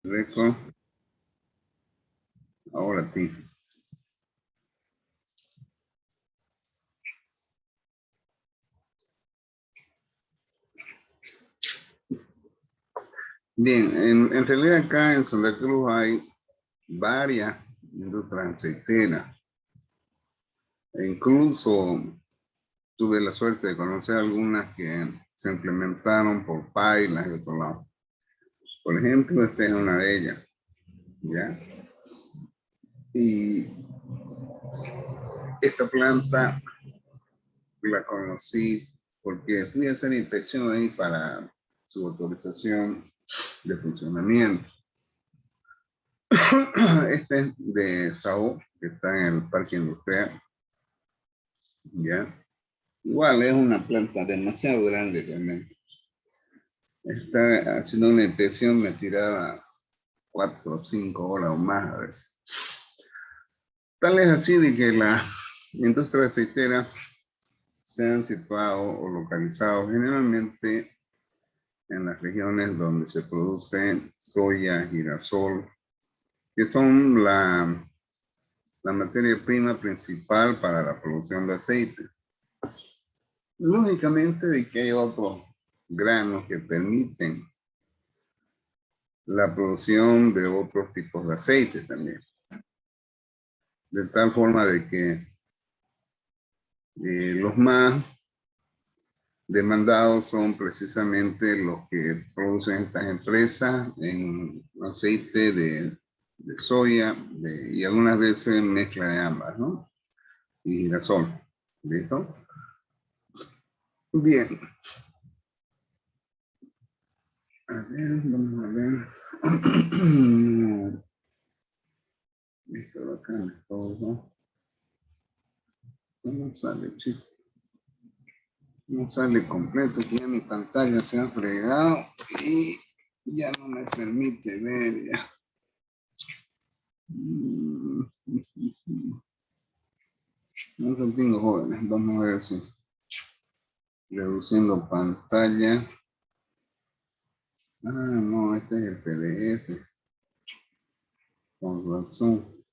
Record. Ahora sí. Bien, en realidad acá en Santa Cruz hay varias industrias aceiteras. E incluso tuve la suerte de conocer algunas que se implementaron por Pailas y otro lado. Por ejemplo, esta es una de ellas, ¿ya? Y esta planta la conocí porque fui a hacer inspección ahí para su autorización de funcionamiento. Este es de Sao, que está en el parque industrial, ¿ya? Igual es una planta demasiado grande realmente. Está haciendo una inspección, me tiraba 4 o 5 horas o más a veces. Tal es así de que la industria aceitera se han situado o localizado generalmente en las regiones donde se produce soya, girasol, que son la materia prima principal para la producción de aceite. Lógicamente de que hay otros granos que permiten la producción de otros tipos de aceite también. De tal forma de que los más demandados son precisamente los que producen estas empresas en aceite de soya y algunas veces mezcla de ambas, ¿no? Y girasol. ¿Listo? Bien. A ver, vamos a ver. Esto de acá es todo. No sale, chico. No sale completo, que ya mi pantalla se ha fregado y ya no me permite ver ya. No lo tengo, jóvenes. Vamos a ver si reduciendo pantalla. Ah, no, este es el PDF. Con razón.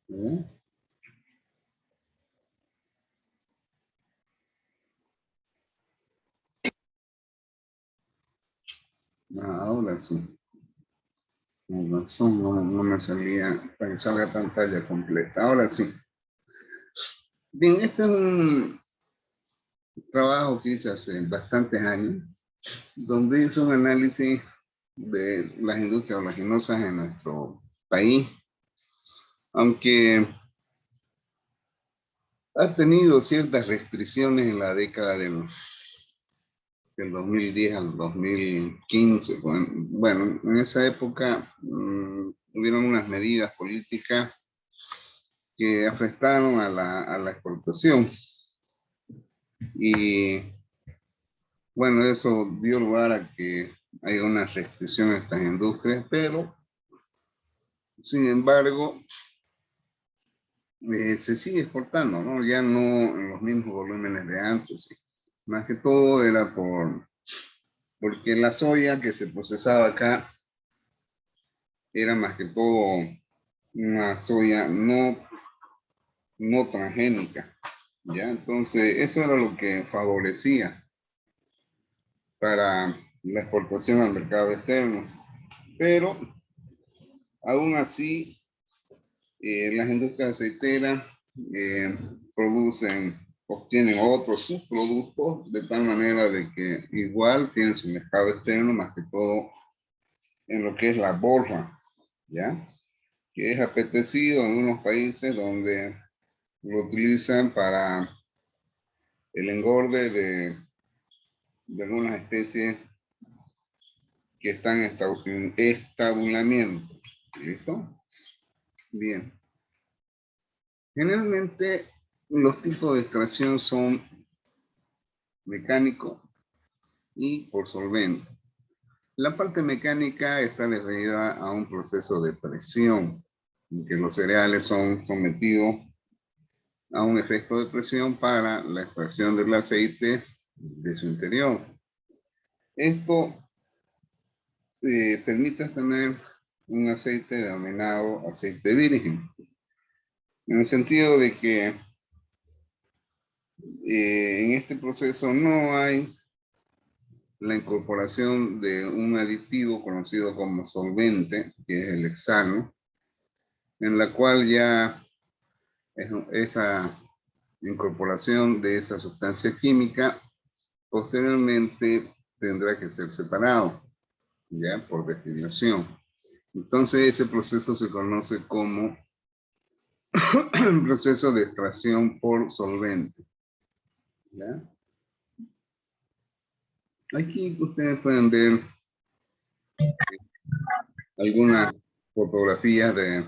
¿Eh? Ah, ahora sí. Con razón, no me salía para que salga pantalla completa. Ahora sí. Bien, este es un trabajo que hice hace bastantes años, donde hice un análisis de las industrias oleaginosas en nuestro país, aunque ha tenido ciertas restricciones en la década del 2010 al 2015. Bueno, en esa época hubieron unas medidas políticas que afectaron a la exportación. Y bueno, eso dio lugar a que haya una restricción a estas industrias, pero sin embargo, se sigue exportando, ¿no? Ya no en los mismos volúmenes de antes. Más que todo era porque la soya que se procesaba acá era más que todo una soya no transgénica, ¿ya? Entonces, eso era lo que favorecía para la exportación al mercado externo. Pero, aún así, las industrias aceiteras obtienen otros subproductos de tal manera de que igual tienen su mercado externo, más que todo en lo que es la borra, ¿ya? Que es apetecido en unos países donde lo utilizan para el engorde de algunas especies que están en estabulamiento. ¿Listo? Bien. Generalmente los tipos de extracción son mecánico y por solvente. La parte mecánica está referida a un proceso de presión, en que los cereales son sometidos a un efecto de presión para la extracción del aceite de su interior. Esto permite tener un aceite denominado aceite virgen, en el sentido de que en este proceso no hay la incorporación de un aditivo conocido como solvente, que es el hexano, en la cual ya esa incorporación de esa sustancia química posteriormente tendrá que ser separado, ya por destilación. Entonces ese proceso se conoce como proceso de extracción por solvente, ¿ya? Aquí ustedes pueden ver algunas fotografías de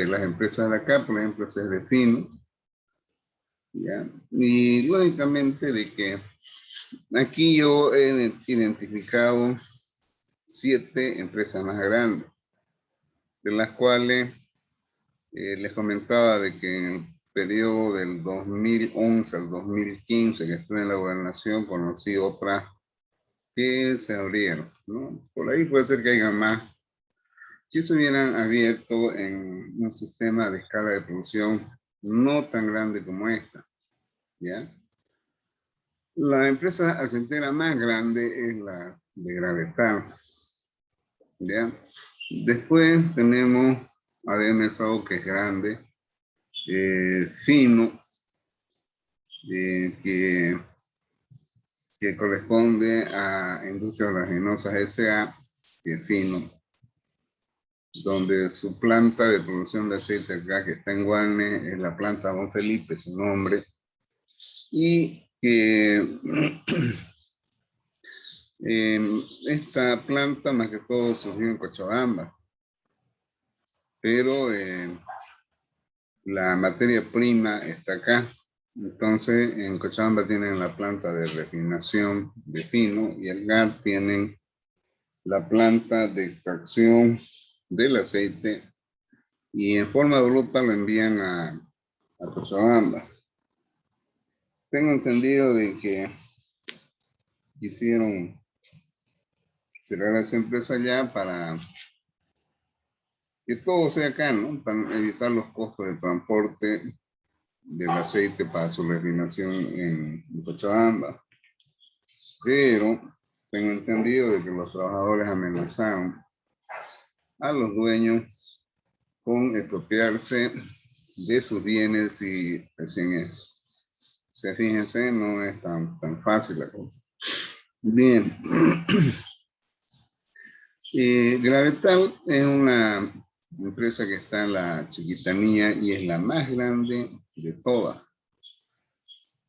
las empresas de acá, por ejemplo, ese es de Fino, ¿ya? Y lógicamente de que aquí yo he identificado 7 empresas más grandes, de las cuales les comentaba de que en el periodo del 2011 al 2015 que estuve en la gobernación, conocí otras que se abrieron, ¿no? Por ahí puede ser que haya más que se hubieran abierto en un sistema de escala de producción no tan grande como esta, ¿ya? La empresa acentera más grande es la de Gravetal, ¿ya? Después tenemos ADM SAO, que es grande, Fino, que corresponde a Industrias Oleaginosas S.A., que es Fino, donde su planta de producción de aceite acá, que está en Guane, es la planta Don Felipe, su nombre, y que esta planta más que todo surgió en Cochabamba, pero la materia prima está acá. Entonces en Cochabamba tienen la planta de refinación de Fino y el GAR tienen la planta de extracción del aceite y en forma bruta lo envían a Cochabamba. Tengo entendido de que quisieron cerrar esa empresa ya para que todo sea acá, ¿no? Para evitar los costos de transporte del aceite para su refinación en Cochabamba. Pero tengo entendido de que los trabajadores amenazaron a los dueños con expropiarse de sus bienes y recién eso. O sea, fíjense, no es tan fácil la cosa. Bien. Gravetal es una empresa que está en la Chiquitanía y es la más grande de todas.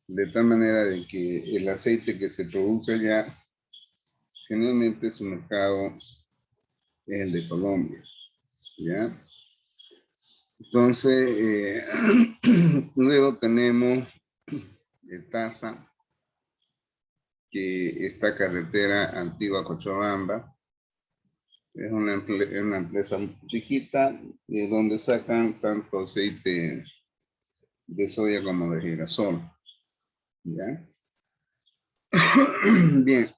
De tal manera de que el aceite que se produce allá, generalmente su mercado es el de Colombia, ¿ya? Entonces, luego tenemos TASA, que esta carretera antigua Cochabamba, es una empresa chiquita donde sacan tanto aceite de soya como de girasol, ¿ya? Bien.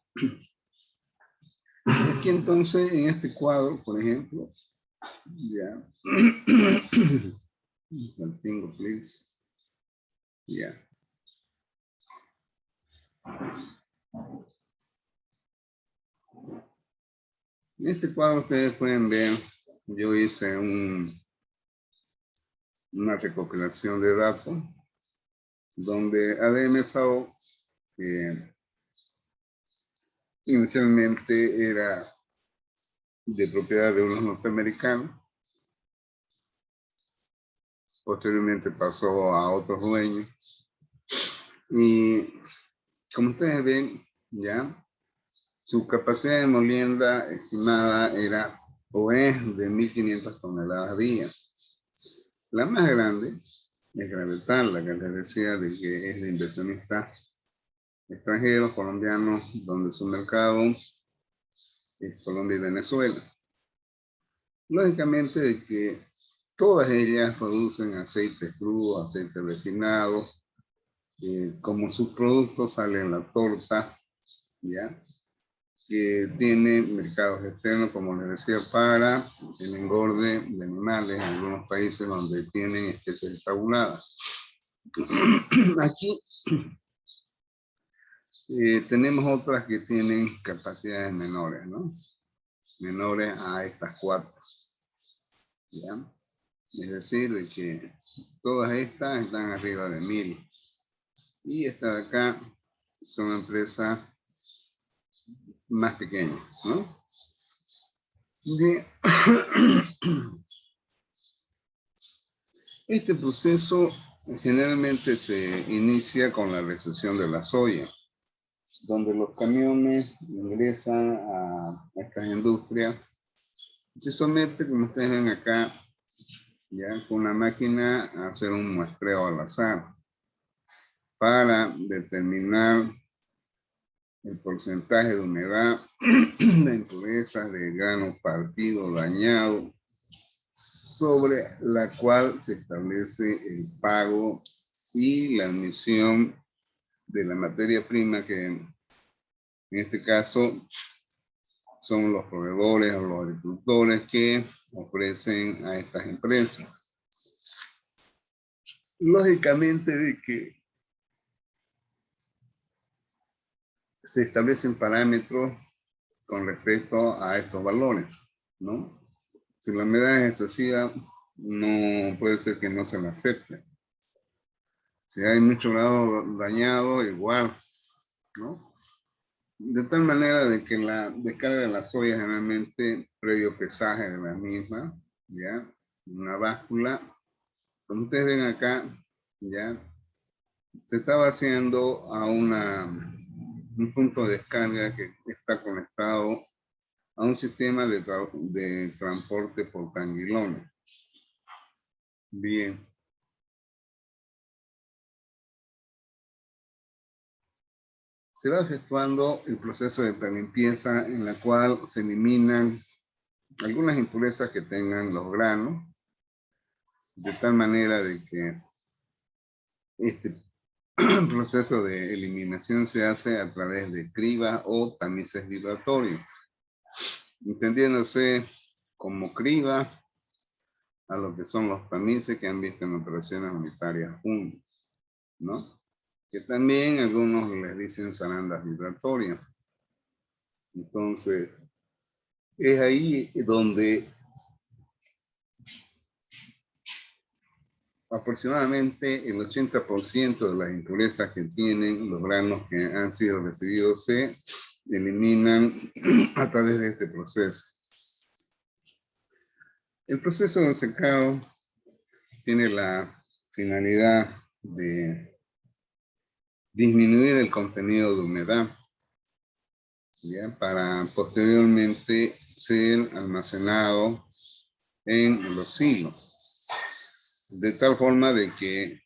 Aquí entonces, en este cuadro, por ejemplo, ya. Continue, please. Ya. En este cuadro ustedes pueden ver, yo hice una recopilación de datos donde ADM SAO, que inicialmente era de propiedad de unos norteamericanos, posteriormente pasó a otros dueños, y como ustedes ven, ya, su capacidad de molienda estimada era o es de 1.500 toneladas día. La más grande es Gravetal, la que les decía de que es de inversionistas extranjeros, colombianos, donde su mercado es Colombia y Venezuela. Lógicamente de que todas ellas producen aceites crudos, aceites refinados, como sus productos salen la torta, ¿ya? que tiene mercados externos, como les decía, para el engorde de animales en algunos países donde tienen especies tabuladas. Aquí tenemos otras que tienen capacidades menores, ¿no? Menores a estas 4. ¿Ya? Es decir, de que todas estas están arriba de 1000. Y estas de acá son empresas más pequeñas, ¿no? Bien. Este proceso generalmente se inicia con la recesión de la soya, donde los camiones ingresan a estas industrias. Se somete, como ustedes ven acá, ya con una máquina a hacer un muestreo al azar para determinar el porcentaje de humedad, de impurezas, de grano partido, dañado, sobre la cual se establece el pago y la emisión de la materia prima, que en este caso son los proveedores o los agricultores que ofrecen a estas empresas. Lógicamente de que se establecen parámetros con respecto a estos valores, ¿no? Si la humedad es excesiva, no puede ser que no se la acepte. Si hay mucho grado dañado, igual, ¿no? De tal manera de que la descarga de la soya generalmente, previo pesaje de la misma, ¿ya? Una báscula, como ustedes ven acá, ¿ya? Se está vaciando a un punto de descarga que está conectado a un sistema de transporte por tanguilones. Bien. Se va efectuando el proceso de prelimpieza, en la cual se eliminan algunas impurezas que tengan los granos, de tal manera de que este proceso de eliminación se hace a través de cribas o tamices vibratorios, entendiéndose como criba a lo que son los tamices que han visto en operaciones unitarias 1, ¿no? Que también algunos les dicen zarandas vibratorias. Entonces, es ahí donde aproximadamente el 80% de las impurezas que tienen los granos que han sido recibidos se eliminan a través de este proceso. El proceso de secado tiene la finalidad de disminuir el contenido de humedad, ¿ya? Para posteriormente ser almacenado en los silos, de tal forma de que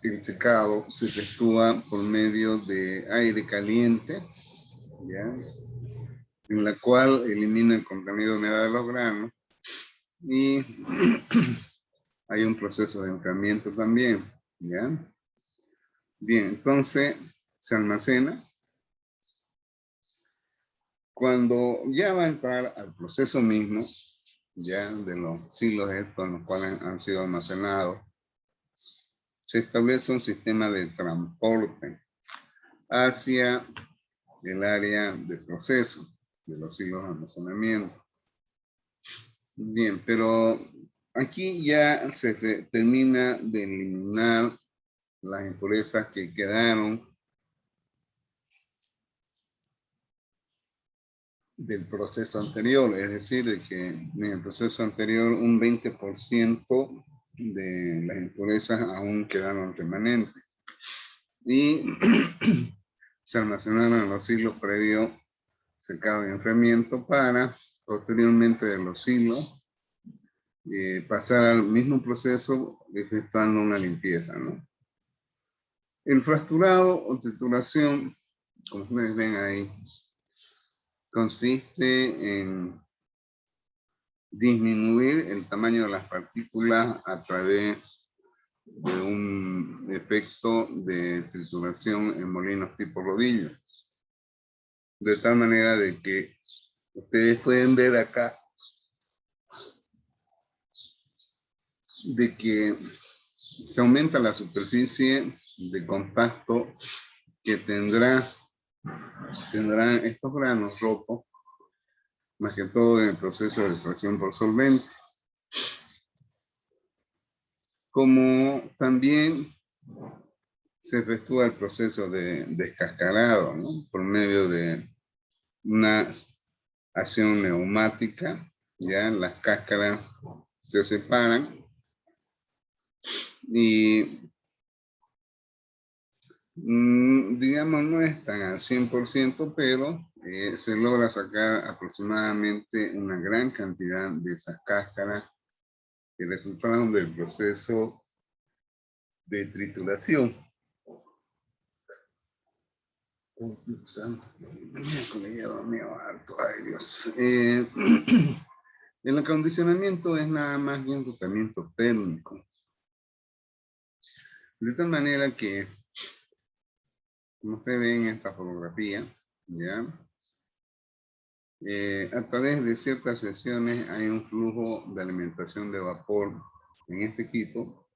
el secado se efectúa por medio de aire caliente, ¿ya? En la cual elimina el contenido de humedad de los granos, y hay un proceso de enfriamiento también, ¿ya? Bien, entonces se almacena. Cuando ya va a entrar al proceso mismo, ya de los silos estos en los cuales han sido almacenados, se establece un sistema de transporte hacia el área de proceso de los silos de almacenamiento. Bien, pero aquí ya se termina de eliminar las impurezas que quedaron del proceso anterior, es decir, de que en el proceso anterior un 20% de las impurezas aún quedaron remanentes y se almacenaron en los silos previo secado y enfriamiento para posteriormente de los silos pasar al mismo proceso efectuando una limpieza, ¿no? El fracturado o trituración, como ustedes ven ahí, consiste en disminuir el tamaño de las partículas a través de un efecto de trituración en molinos tipo rodillo. De tal manera de que ustedes pueden ver acá de que se aumenta la superficie de contacto que tendrán estos granos rotos, más que todo en el proceso de extracción por solvente. Como también se efectúa el proceso de descascarado, ¿no? Por medio de una acción neumática, ya las cáscaras se separan y digamos no es tan al 100%, pero se logra sacar aproximadamente una gran cantidad de esas cáscaras que resultaron del proceso de trituración. Oh, Dios santo, mío, alto, ay Dios. El acondicionamiento es nada más bien tratamiento térmico. De tal manera que, como ustedes ven en esta fotografía, ¿ya? A través de ciertas sesiones hay un flujo de alimentación de vapor en este equipo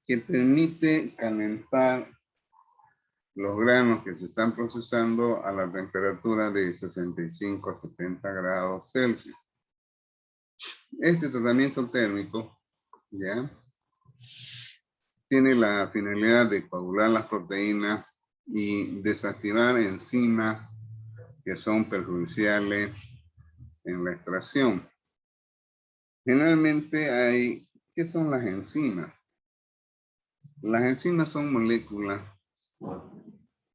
que permite calentar los granos que se están procesando a la temperatura de 65 a 70 grados Celsius. Este tratamiento térmico, ¿ya? Tiene la finalidad de coagular las proteínas y desactivar enzimas que son perjudiciales en la extracción. Generalmente hay, ¿qué son las enzimas? Las enzimas son moléculas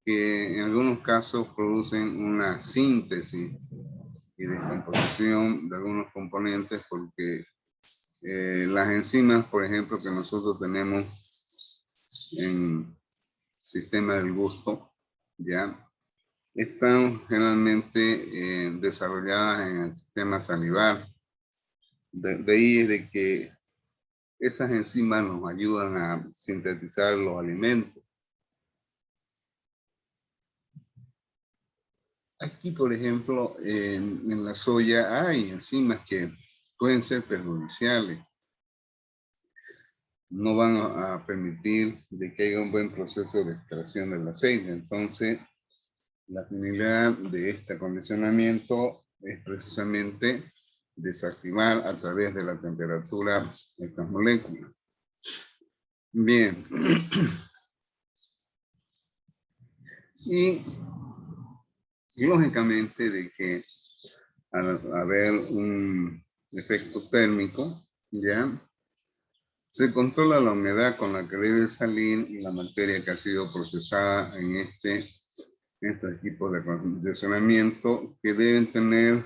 que en algunos casos producen una síntesis y descomposición de algunos componentes porque las enzimas, por ejemplo, que nosotros tenemos en sistema del gusto, ¿ya? Están generalmente desarrolladas en el sistema salivar. De ahí es de que esas enzimas nos ayudan a sintetizar los alimentos. Aquí, por ejemplo, en la soya hay enzimas que pueden ser perjudiciales. No van a permitir de que haya un buen proceso de extracción del aceite. Entonces, la finalidad de este acondicionamiento es precisamente desactivar a través de la temperatura estas moléculas. Bien. Y lógicamente de que al haber un efecto térmico, ¿ya? Se controla la humedad con la que debe salir y la materia que ha sido procesada en estos equipos de acondicionamiento que deben tener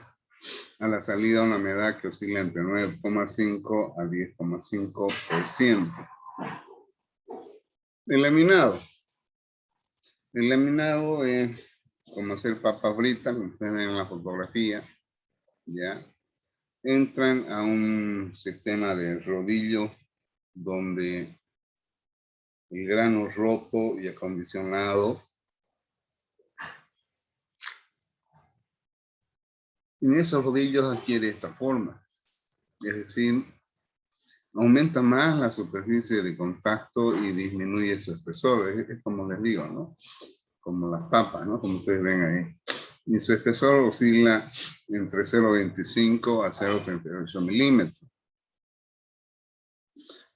a la salida una humedad que oscila entre 9,5 a 10,5%. El laminado. El laminado es como hacer papas fritas, como ustedes ven en la fotografía, ¿ya? Entran a un sistema de rodillo donde el grano roto y acondicionado en esos rodillos adquiere esta forma, es decir, aumenta más la superficie de contacto y disminuye su espesor, es como les digo, ¿no? Como las papas, ¿no? Como ustedes ven ahí. Y su espesor oscila entre 0,25 a 0,38 milímetros.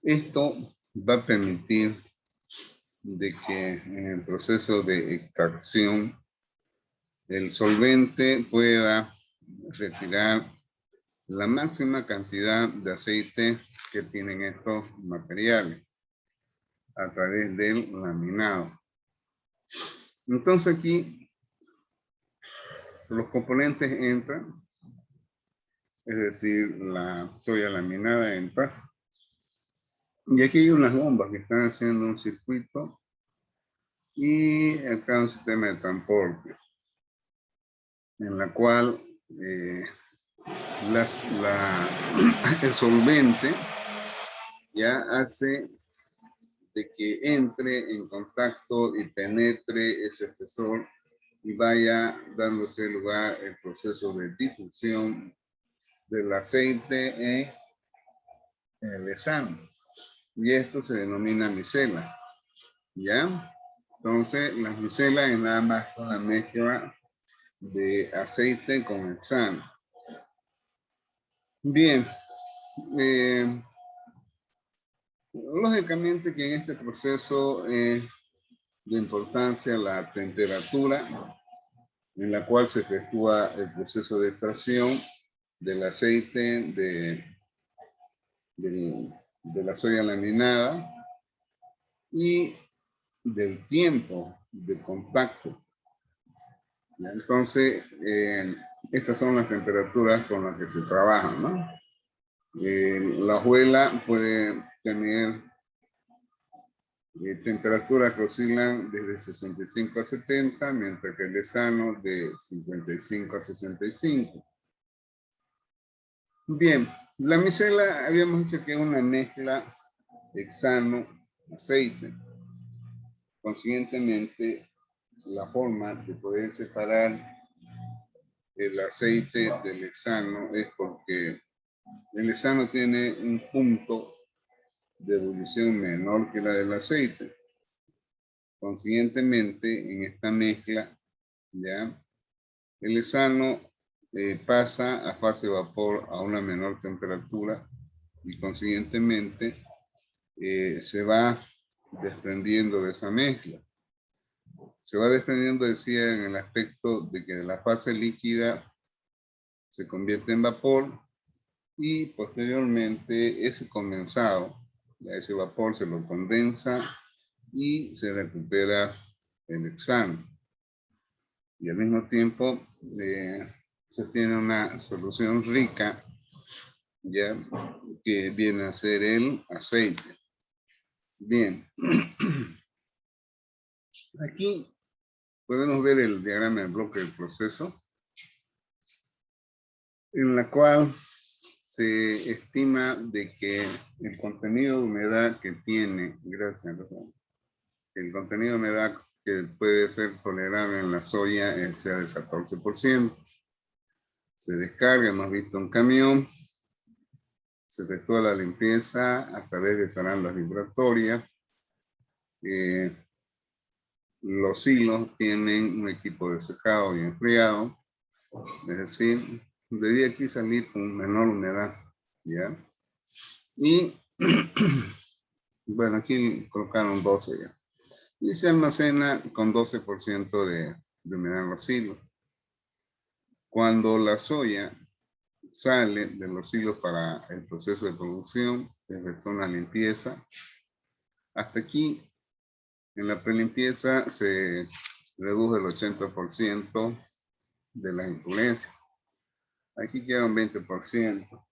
Esto va a permitir de que en el proceso de extracción el solvente pueda retirar la máxima cantidad de aceite que tienen estos materiales a través del laminado. Entonces aquí los componentes entran, es decir, la soya laminada entra. Y aquí hay unas bombas que están haciendo un circuito y acá un sistema de transporte en la cual el solvente ya hace de que entre en contacto y penetre ese espesor y vaya dándose lugar el proceso de difusión del aceite en el hexano. Y esto se denomina micela, ¿ya? Entonces, la micela es nada más una mezcla de aceite con hexano. Bien, lógicamente que en este proceso es de importancia la temperatura en la cual se efectúa el proceso de extracción del aceite de la soya laminada y del tiempo de contacto. Entonces, estas son las temperaturas con las que se trabaja, ¿no? La hojuela puede tener temperaturas que oscilan desde 65 a 70, mientras que el hexano de 55 a 65. Bien, la micela habíamos dicho que es una mezcla hexano-aceite. Consiguientemente, la forma de poder separar el aceite del hexano es porque el hexano tiene un punto de ebullición menor que la del aceite. Consiguientemente, en esta mezcla, ¿ya? El hexano pasa a fase de vapor a una menor temperatura y consiguientemente se va desprendiendo de esa mezcla. Se va desprendiendo, decía, en el aspecto de que la fase líquida se convierte en vapor y posteriormente ese condensado, ese vapor se lo condensa y se recupera el hexano. Y al mismo tiempo se tiene una solución rica, ya que viene a ser el aceite. Bien. Aquí podemos ver el diagrama del bloque del proceso, en la cual se estima de que el contenido de humedad que tiene, el contenido de humedad que puede ser tolerable en la soya sea del 14%. Se descarga, hemos visto un camión, se efectúa la limpieza a través de zarandas vibratorias. Los hilos tienen un equipo de secado y enfriado, es decir, debería aquí salir con menor humedad, ¿ya? Y, bueno, aquí colocaron 12 ya. Y se almacena con 12% de humedad en los hilos. Cuando la soya sale de los hilos para el proceso de producción, se efectúa una limpieza. Hasta aquí, en la prelimpieza, se reduce el 80% de las impurezas. Aquí queda un 20%.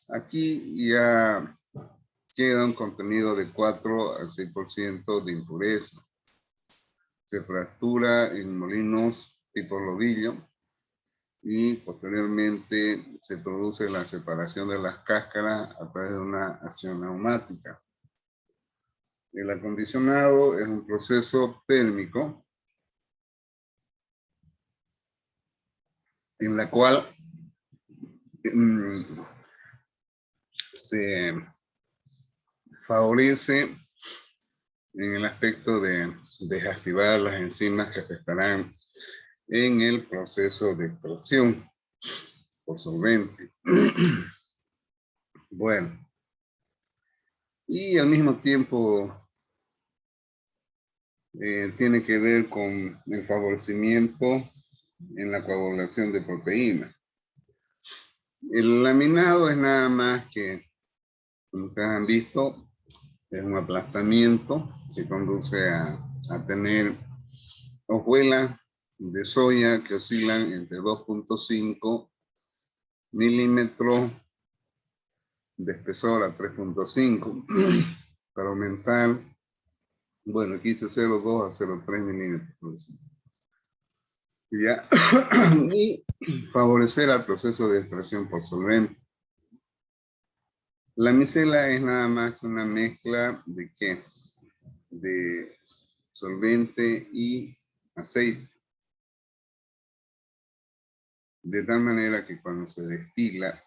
Aquí ya queda un contenido de 4 al 6% de impureza. Se fractura en molinos tipo rodillo y posteriormente se produce la separación de las cáscaras a través de una acción neumática. El acondicionado es un proceso térmico en la cual se favorece en el aspecto de desactivar las enzimas que afectarán en el proceso de extracción por solvente. Bueno, y al mismo tiempo tiene que ver con el favorecimiento en la coagulación de proteínas. El laminado es nada más que, como ustedes han visto, es un aplastamiento que conduce a tener hojuelas de soya que oscilan entre 2.5 milímetros de espesor a 3.5 para aumentar, bueno, aquí dice 0.2 a 0.3 milímetros. ¿Ya? Y favorecer al proceso de extracción por solvente. La micela es nada más que una mezcla de ¿qué? De solvente y aceite. De tal manera que cuando se destila,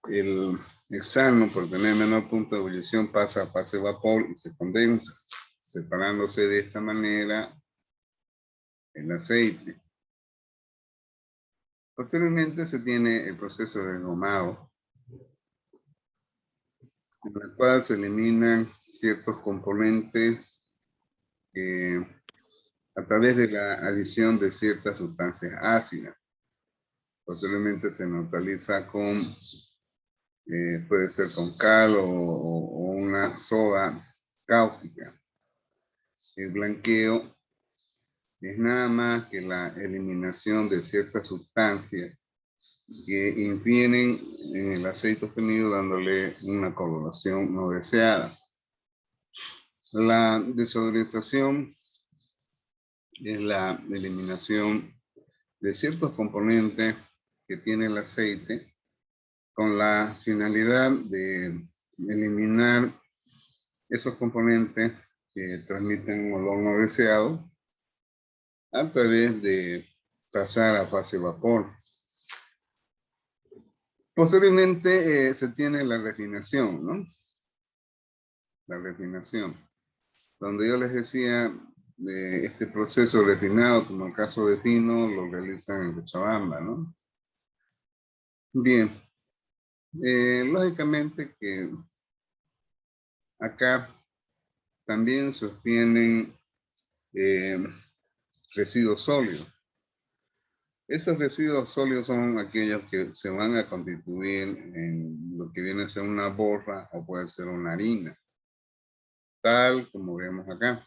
el hexano, por tener menor punto de ebullición, pasa a fase vapor y se condensa, separándose de esta manera el aceite. Posteriormente se tiene el proceso de engomado, en el cual se eliminan ciertos componentes a través de la adición de ciertas sustancias ácidas. Posteriormente se neutraliza con, puede ser con cal o una soda cáustica. El blanqueo es nada más que la eliminación de ciertas sustancias que infieren en el aceite obtenido, dándole una coloración no deseada. La desodorización es la eliminación de ciertos componentes que tiene el aceite con la finalidad de eliminar esos componentes que transmiten un olor no deseado a través de pasar a fase vapor. Posteriormente se tiene la refinación, ¿no? La refinación, donde yo les decía de este proceso refinado, como el caso de Fino, lo realizan en Cochabamba, ¿no? Bien, lógicamente que acá también se obtienen residuos sólidos. Esos residuos sólidos son aquellos que se van a constituir en lo que viene a ser una borra o puede ser una harina, tal como vemos acá.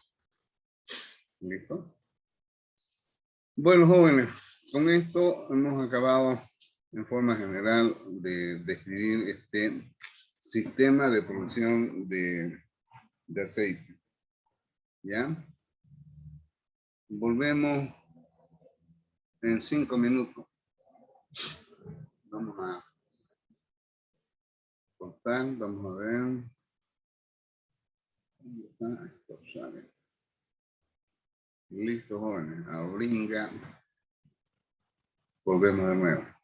¿Listo? Bueno, jóvenes, con esto hemos acabado en forma general de describir este sistema de producción de aceite. ¿Ya? Volvemos en 5 minutos. Vamos a cortar, vamos a ver. Esto sale. Listo, jóvenes. Ahorita volvemos de nuevo.